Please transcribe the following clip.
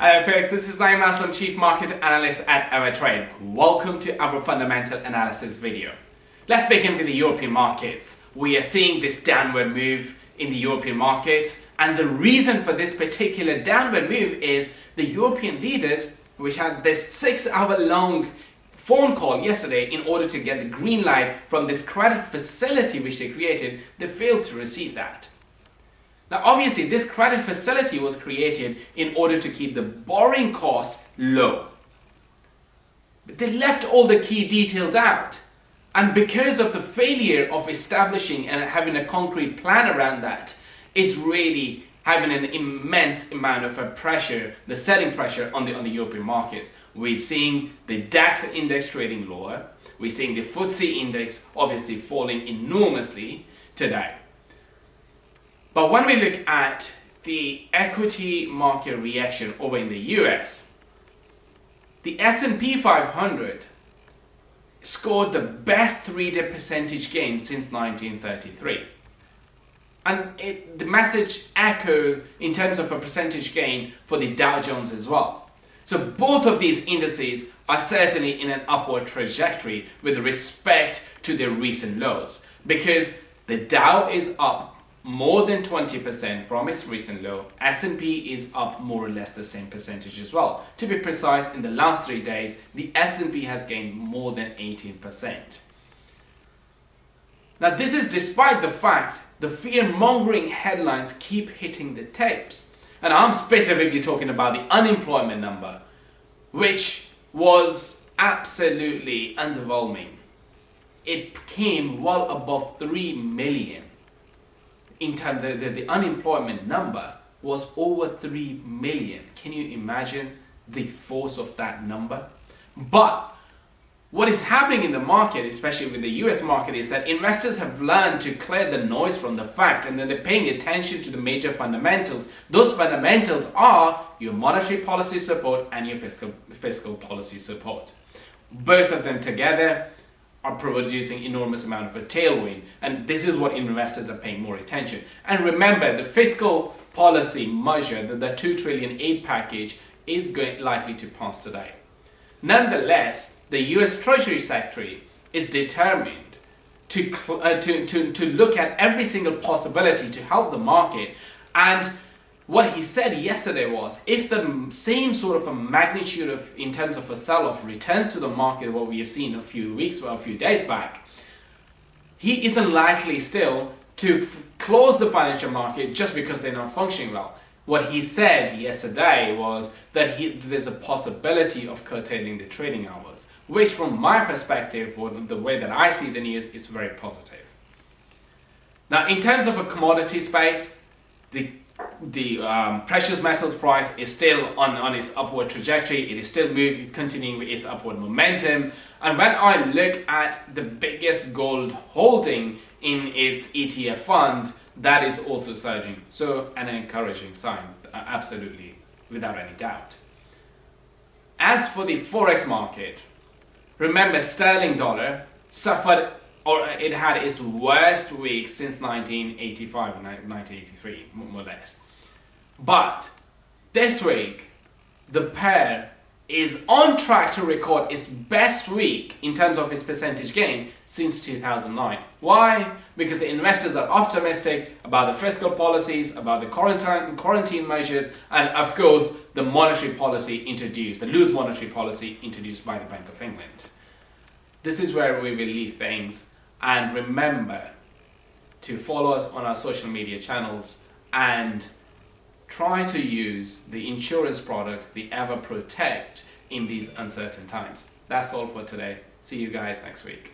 Hello folks, this is Naeem Aslam, Chief Market Analyst at AvaTrade. Welcome to our fundamental analysis video. Let's begin with the European markets. We are seeing this downward move in the European markets, and the reason for this particular downward move is the European leaders, which had this 6-hour long phone call yesterday in order to get the green light from this credit facility which they created. They failed to receive that. Now obviously this credit facility was created in order to keep the borrowing cost low. But they left all the key details out. And because of the failure of establishing and having a concrete plan around that, is really having an immense amount of pressure, the selling pressure on the European markets. We're seeing the DAX index trading lower. We're seeing the FTSE index obviously falling enormously today. But when we look at the equity market reaction over in the US, the S&P 500 scored the best 3-day percentage gain since 1933. And the message echoed in terms of a percentage gain for the Dow Jones as well. So both of these indices are certainly in an upward trajectory with respect to their recent lows, because the Dow is up more than 20% from its recent low. S&P is up more or less the same percentage as well. To be precise, in the last 3 days, the S&P has gained more than 18%. Now this is despite the fact the fear-mongering headlines keep hitting the tapes. And I'm specifically talking about the unemployment number, which was absolutely underwhelming. It came well above 3 million. In terms of the unemployment number was over 3 million. Can you imagine the force of that number? But what is happening in the market, especially with the US market, is that investors have learned to clear the noise from the fact, and then they're paying attention to the major fundamentals. Those fundamentals are your monetary policy support and your fiscal policy support. Both of them together are producing enormous amount of a tailwind, and this is what investors are paying more attention. And remember, the fiscal policy measure, the 2 trillion aid package, is likely to pass today. Nonetheless, the US Treasury Secretary is determined to look at every single possibility to help the market. And what he said yesterday was, if the same sort of a magnitude of, in terms of a sell-off, returns to the market, what we have seen a few weeks or a few days back, he isn't likely still to close the financial market just because they're not functioning well. What he said yesterday was that there's a possibility of curtailing the trading hours, which from my perspective, or the way that I see the news, is very positive. Now in terms of a commodity space, the precious metals price is still on its upward trajectory. It is still continuing with its upward momentum. And when I look at the biggest gold holding in its ETF fund, that is also surging. So an encouraging sign, absolutely, without any doubt. As for the Forex market, remember sterling dollar suffered, or it had its worst week since 1985 or 1983, more or less. But this week, the pair is on track to record its best week in terms of its percentage gain since 2009. Why? Because the investors are optimistic about the fiscal policies, about the quarantine measures, and of course the monetary policy introduced, the loose monetary policy introduced by the Bank of England. This is where we will leave things, and remember to follow us on our social media channels and try to use the insurance product, the AvaProtect, in these uncertain times. That's all for today. See you guys next week.